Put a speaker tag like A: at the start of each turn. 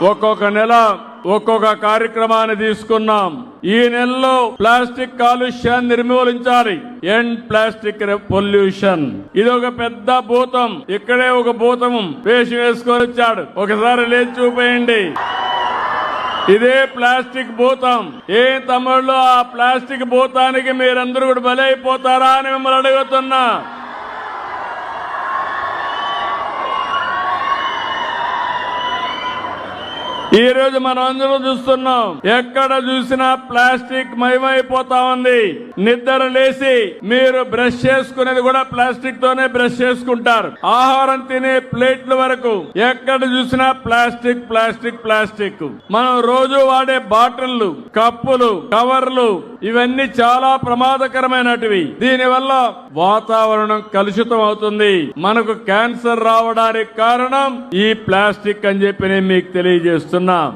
A: ఒక్కొక్క నెల ఒక్కొక్క కార్యక్రమాన్ని తీసుకున్నాం. ఈ నెలలో ప్లాస్టిక్ కాలుష్యాన్ని నిర్మూలించాలి. End plastic pollution. ఇది ఒక పెద్ద భూతం. ఇక్కడే ఒక భూతం వేషం వేసుకొని వచ్చాడు. ఒకసారి లేచి చూపేయండి. ఇదే ప్లాస్టిక్ భూతం. ఏ తమ్ముళ్ళు, ఆ ప్లాస్టిక్ భూతానికి మీరందరూ కూడా బలైపోతారా అని మిమ్మల్ని అడుగుతున్నా. ఈ రోజు మనం అందరం చూస్తున్నాం, ఎక్కడ చూసినా ప్లాస్టిక్ మయమైపోతా ఉంది. నిద్ర లేసి మీరు బ్రష్ చేసుకునేది కూడా ప్లాస్టిక్ తోనే బ్రష్ చేసుకుంటారు. ఆహారం తినే ప్లేట్ల వరకు ఎక్కడ చూసినా ప్లాస్టిక్ ప్లాస్టిక్ ప్లాస్టిక్. మనం రోజు వాడే బాటిళ్లు, కప్పులు, కవర్లు ఇవన్నీ చాలా ప్రమాదకరమైనటివి. దీనివల్ల వాతావరణం కలుషితం అవుతుంది. మనకు క్యాన్సర్ రావడానికి కారణం ఈ ప్లాస్టిక్ అని చెప్పి నేను మీకు తెలియజేస్తున్నా.